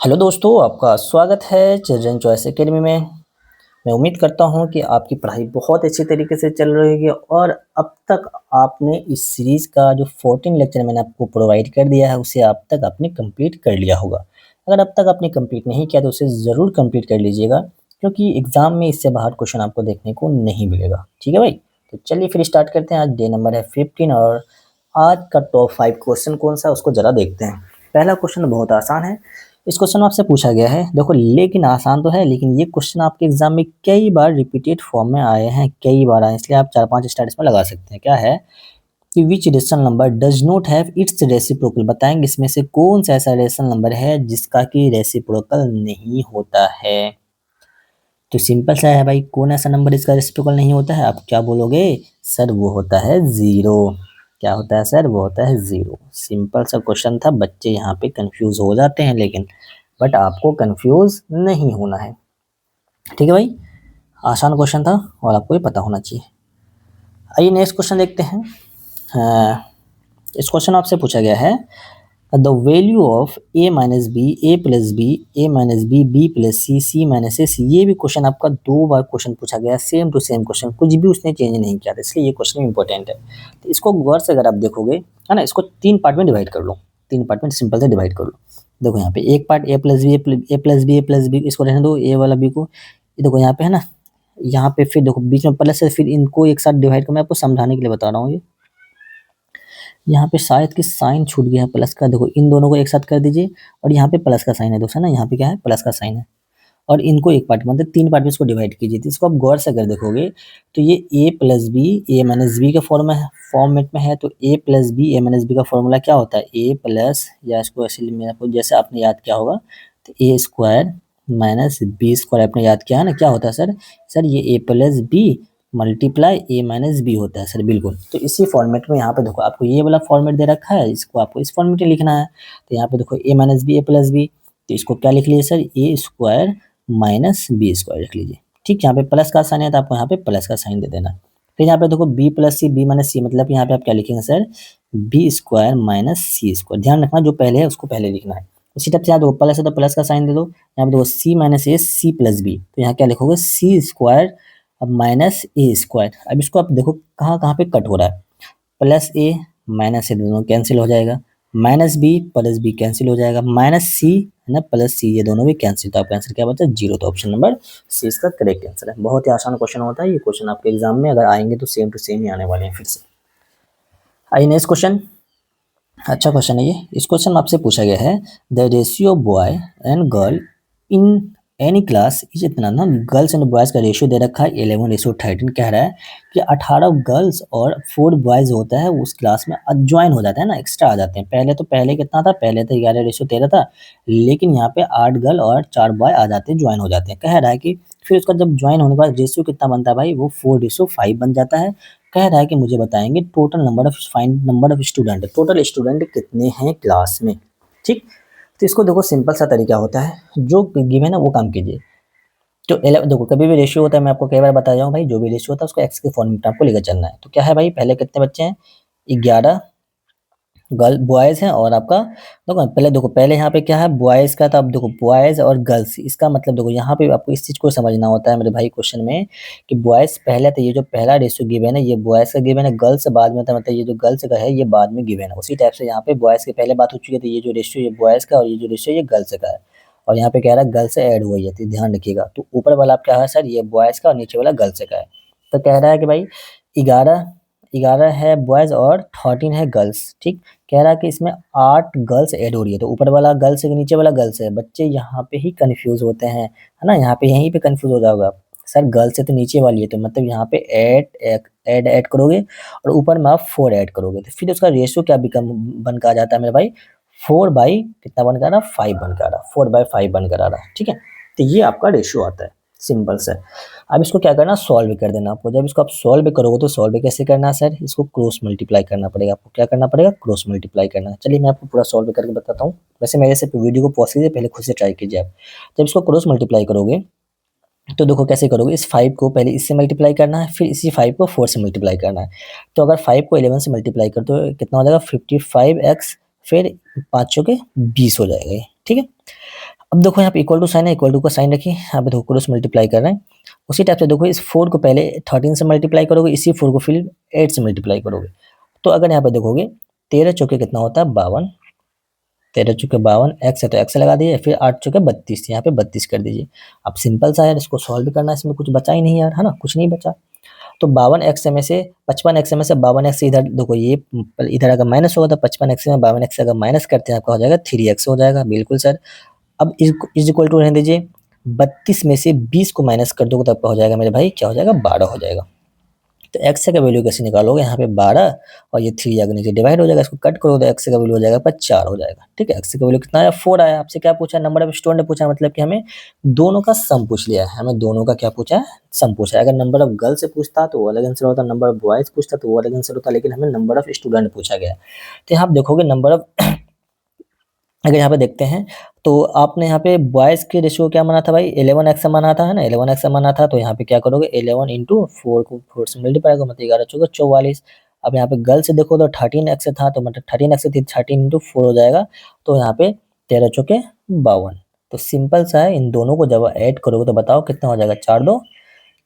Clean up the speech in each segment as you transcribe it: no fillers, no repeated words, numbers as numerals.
Hello दोस्तों, आपका स्वागत है चिल्ड्रन चॉइस एकेडमी में। मैं उम्मीद करता हूँ कि आपकी पढ़ाई बहुत अच्छी तरीके से चल रही है और अब तक आपने इस सीरीज़ का जो 14 लेक्चर मैंने आपको प्रोवाइड कर दिया है, उसे अब तक आपने कंप्लीट कर लिया होगा। अगर अब तक आपने कंप्लीट नहीं किया तो उसे ज़रूर कंप्लीट कर लीजिएगा, क्योंकि एग्ज़ाम में इससे बाहर क्वेश्चन आपको देखने को नहीं मिलेगा। ठीक है भाई? तो चलिए फिर स्टार्ट करते हैं। आज डे नंबर है 15 और आज का टॉप 5 क्वेश्चन कौन-सा है उसको ज़रा देखते हैं। पहला क्वेश्चन बहुत आसान है। इस क्वेश्चन में आपसे पूछा गया है, देखो लेकिन आसान तो है, लेकिन ये क्वेश्चन आपके एग्जाम में कई बार रिपीटेड फॉर्म में आए हैं, कई बार आए, इसलिए आप 4-5 स्टार इसमें लगा सकते हैं। क्या है कि which rational number does not have its reciprocal, बताएंगे इसमें से कौन सा ऐसा रेशनल नंबर है जिसका कि रेसिप्रोकल नहीं होता है। तो सिंपल सा है भाई, कौन ऐसा नंबर जिसका रेसिप्रोकल नहीं होता है? आप क्या बोलोगे सर? वो होता है जीरो। क्या होता है सर? वो होता है जीरो। सिंपल सा क्वेश्चन था, बच्चे यहाँ पे कंफ्यूज हो जाते हैं, लेकिन बट आपको कंफ्यूज नहीं होना है। ठीक है भाई, आसान क्वेश्चन था और आपको ये पता होना चाहिए। आइए नेक्स्ट क्वेश्चन देखते हैं। इस क्वेश्चन आपसे पूछा गया है, the value of A minus B, A plus B, A minus B, B plus C, C minus A, C. ये भी क्वेश्चन आपका 2 बार क्वेश्चन पूछा गया, सेम टू सेम क्वेश्चन, कुछ भी उसने चेंज नहीं किया था, इसलिए ये क्वेश्चन इंपॉर्टेंट है। तो इसको गौर से अगर आप देखोगे, है ना, इसको 3 पार्ट में डिवाइड कर लो। 3 पार्ट में सिंपल से डिवाइड कर लो। देखो यहाँ पे एक part A plus B, A plus B, A plus B, इसको रहने दो, ए वाला बी को। ये देखो यहाँ पे है ना, यहाँ पे फिर देखो बीच में प्लस है, फिर इनको एक साथ डिवाइड कर, मैं आपको समझाने के लिए बता रहा हूँ ये। यहाँ पे शायद कि साइन छूट गया है प्लस का, देखो इन दोनों को एक साथ कर दीजिए और यहाँ पे प्लस का साइन है दोस्तों ना, यहाँ पे क्या है? प्लस का साइन है। और इनको एक पार्ट मतलब 3 पार्ट में इसको डिवाइड कीजिए। तो इसको आप गौर से अगर देखोगे तो ये ए plus B, A minus B का फॉर्मेट में है। तो ए plus B, A minus B का फॉर्मूला क्या होता है? ए प्लस, या इसको ऐसे मैं आपको जैसे आपने याद किया होगा, तो ए स्क्वायर माइनस बी स्क्वायर आपने याद किया है ना, क्या होता है सर? सर ये ए प्लस बी मल्टीप्लाई ए माइनस बी होता है सर, बिल्कुल। तो इसी फॉर्मेट में यहाँ पे देखो आपको ये वाला फॉर्मेट दे रखा है, इसको आपको इस फॉर्मेट में लिखना है। तो यहाँ पे देखो ए minus B, A plus B, तो इसको क्या लिख लीजिए सर? ए स्क्वायर माइनस बी स्क्वायर लिख लीजिए। ठीक, यहाँ पे प्लस का साइन है तो आपको यहाँ पे प्लस का साइन दे देना। फिर यहाँ पे देखो बी प्लस सी, बी माइनस सी, मतलब यहाँ पे आप क्या लिखेंगे सर? बी स्क्वायर माइनस सी स्क्वायर। ध्यान रखना जो पहले है उसको पहले लिखना है। उसी टाइप से यहाँ देखो प्लस है तो प्लस का साइन दे दो। यहाँ पे देखो सी minus A, C plus B, तो यहाँ क्या लिखोगे? सी स्क्वायर अब माइनस ए स्क्वायर। अब इसको आप देखो कहाँ कहाँ पे कट हो रहा है। प्लस ए माइनस ए दोनों कैंसिल हो जाएगा, minus B plus B cancel हो जाएगा, माइनस सी है ना प्लस सी, ये दोनों भी कैंसिल। तो आपका आंसर क्या बचा? जीरो। तो ऑप्शन नंबर सी इसका करेक्ट आंसर है। बहुत ही आसान क्वेश्चन होता है ये क्वेश्चन, आपके एग्जाम में अगर आएंगे तो सेम टू सेम ही आने वाले हैं फिर से। आइए नेक्स्ट क्वेश्चन। अच्छा क्वेश्चन है ये। इस क्वेश्चन में आपसे पूछा गया है, the ratio boy and girl in any class is इतना ना, गर्ल्स एंड बॉयज़ का रेशियो दे रखा है 11:13। कह रहा है कि 18 गर्ल्स और 4 बॉयज़ होता है उस क्लास में ज्वाइन हो जाता है ना, एक्स्ट्रा आ जाते हैं। पहले कितना था? पहले तो 11:13 था, लेकिन यहाँ पे 8 गर्ल और 4 बॉय आ जाते हैं, ज्वाइन हो जाते हैं। कह रहा है कि फिर उसका जब ज्वाइन होने के बाद रेशियो कितना बनता है भाई? वो 4:5 बन जाता है। कह रहा है कि मुझे बताएंगे total number of, find number of student, total student कितने हैं क्लास में। ठीक, तो इसको देखो सिंपल सा तरीका होता है, जो गिवन है वो काम कीजिए। तो देखो कभी भी रेशियो होता है, मैं आपको कई बार बताया हूँ भाई, जो भी रेशियो होता है उसको एक्स के फॉर्मेट में आपको लेकर चलना है। तो क्या है भाई, पहले कितने बच्चे हैं? 11 गर्ल बॉयज़ हैं और आपका देखो पहले यहाँ पे क्या है? बॉयज़ का, तो अब देखो बॉयज़ और गर्ल्स, इसका मतलब देखो यहाँ पे आपको इस चीज़ को समझना होता है मेरे भाई क्वेश्चन में, कि बॉयज़ पहले, तो ये जो पहला रेशियो गिवन है ये बॉयज़ का गिवन है, गर्ल्स बाद में था, मतलब ये जो गर्ल्स का है ये बाद में गिवन है। उसी टाइप से यहाँ पे बॉयज़ की पहले बात हो चुकी है, तो ये जो रेशियो ये बॉयज़ का और ये जो रेशियो ये गर्ल्स का है, और यहाँ पे कह रहा है गर्ल्स से ऐड हुई है, तो ध्यान रखिएगा। तो ऊपर वाला क्या है सर? ये बॉयज़ का और नीचे वाला गर्ल्स का है। तो कह रहा है कि भाई 11 11 है बॉयज़ और 13 है गर्ल्स। ठीक, कह रहा है कि इसमें 8 गर्ल्स ऐड हो रही है, तो ऊपर वाला गर्ल्स है कि नीचे वाला गर्ल्स है? बच्चे यहाँ पे ही कंफ्यूज होते हैं, है ना, यहाँ पे यहीं पे कंफ्यूज हो जाओगे आप। सर गर्ल्स है तो नीचे वाली है, तो मतलब यहाँ पे ऐड करोगे और ऊपर में आप 4 ऐड करोगे, तो फिर उसका रेशियो क्या बिकम बन के आ जाता है मेरे भाई? 4 बाई कितना बन कर आ रहा? 5 बन कर आ रहा, 4/5 बन कर आ रहा। ठीक है, तो ये आपका रेशियो आता है, सिंपल सा। अब इसको क्या करना? सॉल्व कर देना आपको। जब इसको आप सॉल्व करोगे तो सॉल्व कैसे करना है सर? इसको क्रॉस मल्टीप्लाई करना पड़ेगा आपको। क्या करना पड़ेगा? क्रॉस मल्टीप्लाई करना है। चलिए मैं आपको पूरा सॉल्व करके बताता हूँ। वैसे मेरे से वीडियो को पॉज़ कीजिए, पहले खुद से ट्राई कीजिए आप। जब इसको क्रॉस मल्टीप्लाई करोगे तो देखो कैसे करोगे, इस 5 को पहले इससे मल्टीप्लाई करना है, फिर इसी 5 को 4 से मल्टीप्लाई करना है। तो अगर 5 को 11 से मल्टीप्लाई कर तो कितना हो जाएगा? 55x, फिर 5 चौके 20 हो जाएगा ये। ठीक है, अब देखो यहाँ पे इक्वल टू साइन है, इक्वल टू का साइन रखिए, यहाँ पे देखो क्रॉस मल्टीप्लाई कर रहे हैं। उसी टाइप से देखो इस 4 को पहले 13 से मल्टीप्लाई करोगे, इसी 4 को फिर 8 से मल्टीप्लाई करोगे। तो अगर यहाँ पे देखोगे 13 चौके कितना होता है 52, 13 चौके 52, एक्स है तो एक्स लगा दीजिए, फिर 8 चौके 32, यहाँ पे 32 कर दीजिए। अब सिंपल सा है, इसको सॉल्व करना है, इसमें कुछ बचा ही नहीं यार, है ना, कुछ नहीं बचा। तो 52x में से 55x में से 52x इधर देखो, ये इधर अगर माइनस होगा तो 55x में 52x अगर माइनस करते हैं आपका हो जाएगा 3x हो जाएगा, बिल्कुल सर। अब इज इक्वल टू रहने दीजिए, 32 में से 20 को माइनस कर दोगे तो आपका हो जाएगा मेरे भाई, क्या हो जाएगा 12 हो जाएगा। तो एक्स का वैल्यू कैसे निकालोगे, यहाँ पे 12 और ये 3 आगे नीचे डिवाइड हो जाएगा, इसको कट करो तो एक्स का वैल्यू हो जाएगा पर 4 हो जाएगा। ठीक है, एक्स का वैल्यू कितना आया 4 आया। आपसे क्या पूछा, नंबर ऑफ स्टूडेंट ने पूछा, मतलब कि हमें दोनों का सम पूछ लिया है, हमें दोनों का क्या पूछा है, सम पूछा है। अगर नंबर ऑफ गर्ल्स से पूछता तो वो अलग आंसर होता, नंबर ऑफ बॉयज पूछता तो वो अलग आंसर होता, लेकिन हमें नंबर ऑफ स्टूडेंट पूछा गया। तो यहाँ आप देखोगे नंबर ऑफ अगर यहाँ पे देखते हैं तो आपने यहाँ पे बॉयज़ की रेशियो क्या माना था भाई, 11x माना था, है ना, 11x माना था। तो यहाँ पे क्या करोगे 11 इंटू 4 को 4 से मल्टीप्लाई करो, मतलब 11 चौके 44। अब यहाँ पे गर्ल्स देखो तो 13x था, तो मतलब 13x थी, 13 इंटू 4 हो जाएगा, तो यहाँ पे 13 चौके 52। तो सिंपल सा है, इन दोनों को जब ऐड करोगे तो बताओ कितना हो जाएगा, 4 2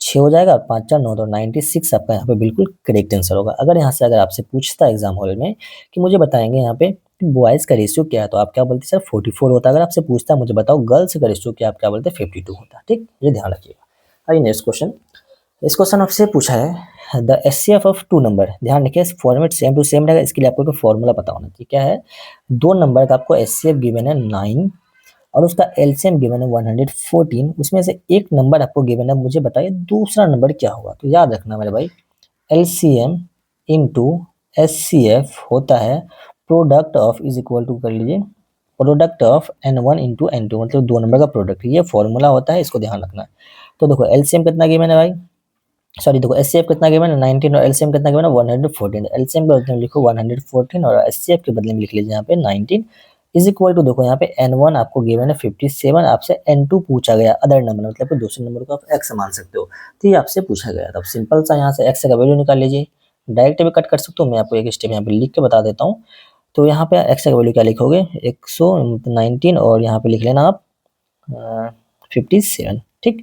6 हो जाएगा और 5 4 9, तो 96 आपका यहाँ पे बिल्कुल करेक्ट आंसर होगा। अगर यहाँ से अगर आपसे पूछता है एग्जाम हॉल में कि मुझे बताएंगे यहाँ पे बॉयज़ का रेशियो क्या है, तो आप क्या बोलते सर 44 होता है। अगर आपसे पूछता है मुझे बताओ गर्ल्स का रेशियो क्या है, आप क्या बोलते 52 होता है। ठीक, ये ध्यान रखिएगा। आइए नेक्स्ट क्वेश्चन। इस क्वेश्चन आपसे पूछा है the HCF of two number. ध्यान रखिए फॉर्मेट सेम टू सेम रहेगा, इसके लिए आपको फॉर्मूला पता होना चाहिए। क्या है, दो नंबर का आपको एचसीएफ गिवन है 9 और उसका एलसीएम गिवन है 114, उसमें से एक नंबर आपको गिवन है, मुझे बताइए दूसरा नंबर क्या होगा। तो याद रखना मेरे भाई, एलसीएम इंटू एचसीएफ होता है product of, is equal to कर लीजिए product of n1 into n2, मतलब दो नंबर का प्रोडक्ट, ये फॉर्मूला होता है, इसको ध्यान रखना है। तो देखो एलसीएम कितना गिवन है भाई, सॉरी देखो एचसीएफ कितना गिवन है 19 और एलसीएम कितना गिवन है 114। एलसीएम के बदले में लिखो 114 और एचसीएफ के बदले में लिख लीजिए यहाँ पे 19, इज इक्वल टू देखो यहाँ पे n1 आपको गिवन है 57, आपसे n2 पूछा गया अदर नंबर, मतलब कि दूसरे नंबर को आप x मान सकते हो, तो ये आपसे पूछा गया। तो सिंपल सा यहाँ से x का वैल्यू निकाल लीजिए, डायरेक्ट भी कट कर सकते हो, मैं आपको एक स्टेप यहाँ पे लिख के बता देता हूँ। तो यहाँ पे x का वैल्यू क्या लिखोगे 119 और यहाँ पे लिख लेना आप 57। ठीक,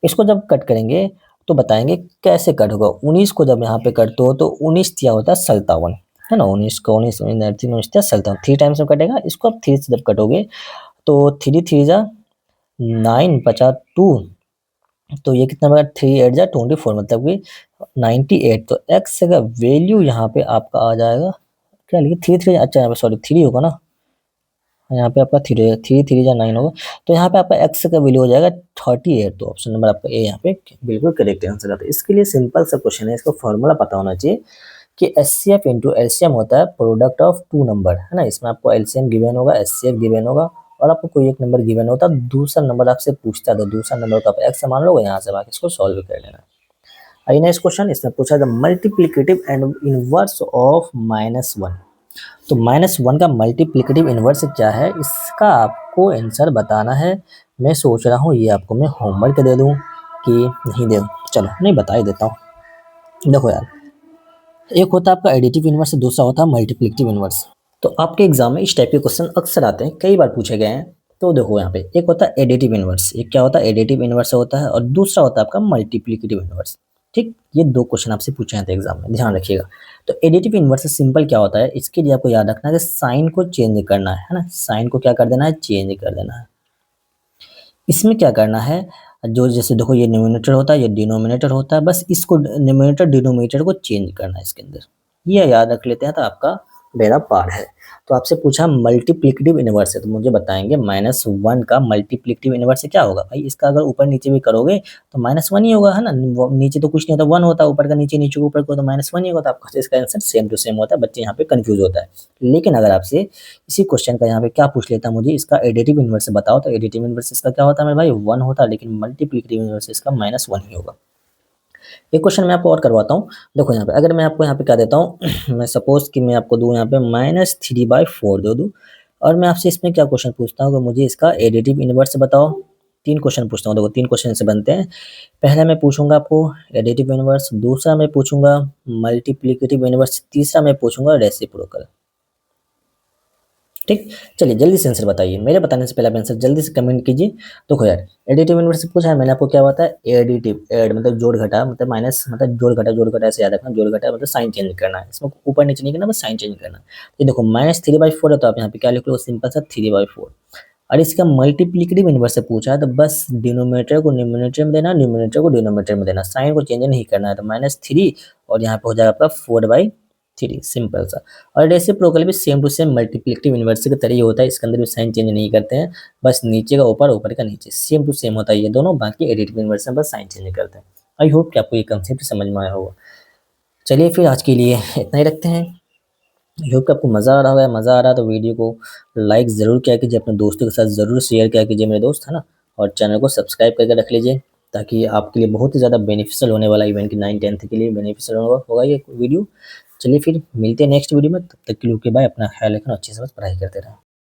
इसको जब कट करेंगे तो बताएंगे कैसे कट होगा। 19 को जब यहाँ पे करते हो तो 19 दिया होता है 57, है ना, 19 को 19 19 57, 3 टाइम्स में कटेगा। इसको आप 3 से जब कटोगे तो 3 3 जा 9 बचा 2, तो ये कितना बचा 3 8 जा 24, मतलब कि 98। तो एक्स का वैल्यू यहाँ पे आपका आ जाएगा, क्या लिखे 3 3, अच्छा यहाँ पे सॉरी 3 होगा ना, यहाँ पे आपका 3 3 3 जा 9 होगा, तो यहाँ पे आपका एक्स का वैल्यू हो जाएगा 38। तो ऑप्शन नंबर आपका ए यहाँ पे बिल्कुल करेक्ट आंसर आता है। इसके लिए सिंपल सा क्वेश्चन है, इसका फॉर्मूला पता होना चाहिए कि एचसीएफ इंटू एलसीएम होता है प्रोडक्ट ऑफ टू नंबर, है ना। इसमें आपको एलसीएम गिवन होगा, एचसीएफ गिवन होगा और आपको कोई एक नंबर गिवन होता है, दूसरा नंबर आपसे पूछता है तो दूसरा नंबर का आप एक्स मान लोगे, यहाँ से बाकी इसको सॉल्व कर लेना। आइए नेक्स्ट क्वेश्चन, इसमें पूछा the multiplicative and inverse of -1। तो -1 का मल्टीप्लिकेटिव इनवर्स क्या है, इसका आपको आंसर बताना है। मैं सोच रहा हूँ ये आपको मैं होमवर्क दे दूँ कि नहीं दे दूँ, चलो नहीं बता ही देता हूँ। देखो यार, एक होता है आपका एडिटिव इनवर्स, दूसरा होता है मल्टीप्लिकेटिव इनवर्स। तो आपके एग्जाम में इस टाइप के क्वेश्चन अक्सर आते हैं, कई बार पूछे गए हैं। तो देखो यहाँ पे एक होता है एडिटिव इनवर्स, एक क्या होता है एडिटिव इनवर्स होता है, और दूसरा होता है आपका मल्टीप्लिकेटिव इनवर्स। ठीक, ये दो क्वेश्चन आपसे पूछे जाते हैं एग्जाम में, ध्यान रखिएगा। तो एडिटिव इनवर्स सिंपल क्या होता है, इसके लिए आपको याद रखना है कि साइन को चेंज करना है ना, साइन को क्या कर देना है, चेंज कर देना है। इसमें क्या करना है, जो जैसे देखो ये न्यूमरेटर होता है, ये डिनोमिनेटर होता है, बस इसको न्यूमरेटर डिनोमिनेटर को चेंज करना है इसके अंदर, ये याद रख लेते हैं तो आपका बेड़ा पार है। तो आपसे पूछा मल्टीप्लिकेटिव इनवर्स है, तो मुझे बताएंगे -1 का मल्टीप्लिकेटिव इनवर्स क्या होगा। भाई इसका अगर ऊपर नीचे भी करोगे तो -1 ही होगा, है ना, नीचे तो कुछ नहीं होता 1 होता है, ऊपर का नीचे, नीचे ऊपर को तो -1 ही होगा। तो आपका इसका आंसर सेम टू सेम होता है, बच्चे यहाँ पे कंफ्यूज होता है। लेकिन अगर आपसे इसी क्वेश्चन का यहाँ पे क्या पूछ लेता मुझे इसका एडिटिव इनवर्स बताओ, तो एडिटिव इनवर्स इसका क्या होता है मेरे भाई 1 होता है, लेकिन मल्टीप्लिकेटिव इनवर्स इसका -1 ही होगा। एक क्वेश्चन मैं आपको और करवाता हूँ। देखो यहाँ पे अगर मैं आपको यहाँ पे क्या देता हूँ मैं सपोज कि मैं आपको दूँ यहाँ पे -3/4 दे दूँ, और मैं आपसे इसमें क्या क्वेश्चन पूछता हूँ कि मुझे इसका एडिटिव इनवर्स बताओ। 3 क्वेश्चन पूछता हूँ, देखो 3 क्वेश्चन से बनते हैं। पहला मैं पूछूंगा आपको एडिटिव इनवर्स, दूसरा मैं पूछूंगा मल्टीप्लिकेटिव इनवर्स, तीसरा मैं पूछूंगा रेसिप्रोकल। ठीक। चलिए जल्दी से आंसर बताइए, मेरे बताने से पहले आप आंसर जल्दी से कमेंट कीजिए। देखो यार, एडिटिव इन्वर्स से पूछा है, मैंने आपको क्या बताया, एडिटिव, ऐड मतलब जोड़ घटा, मतलब माइनस मतलब जोड़ घटा ऐसे याद रखना, जोड़ घटा मतलब साइन चेंज करना है, इसमें ऊपर नीचे नहीं करना, बस साइन चेंज करना है। ये देखो -3/4 है, तो आप यहाँ पे क्या लिख लो, सिंपल सा 3/4। और इसका मल्टीप्लिकेटिव इन्वर्स से पूछा है, तो बस डिनोमिनेटर को न्यूमरेटर में देना, न्यूमरेटर को डिनोमिनेटर में देना, साइन को चेंज नहीं करना है, तो -3 और यहाँ पे हो जाएगा आपका 4/3, सिंपल सा। और रेसिप्रोकल भी same to same multiplicative inverse के तरह ही होता है, इसके अंदर भी साइन चेंज नहीं करते हैं, बस नीचे का ऊपर, ऊपर का नीचे, सेम टू सेम होता है ये दोनों, बाकी एडिटिव इन्वर्स में बस साइन चेंज करते हैं। आई होप कि आपको ये कंसेप्ट समझ में आया होगा। चलिए फिर आज के लिए इतना ही रखते हैं। आई होप कि आपको मज़ा आ रहा होगा, मज़ा आ रहा है तो वीडियो को लाइक ज़रूर किया कीजिए, अपने दोस्तों के साथ ज़रूर शेयर किया कीजिए मेरे दोस्त, है ना? और चैनल को सब्सक्राइब करके रख लीजिए, ताकि आपके लिए बहुत ही ज़्यादा बेनिफिशियल होने वाला इवेंट की 9th-10th के लिए बेनिफिशियल होगा ये वीडियो। चलिए फिर मिलते हैं नेक्स्ट वीडियो में, तब तक के लिए ओके बाय, अपना ख्याल रखना, अच्छे से बस पढ़ाई करते रहें।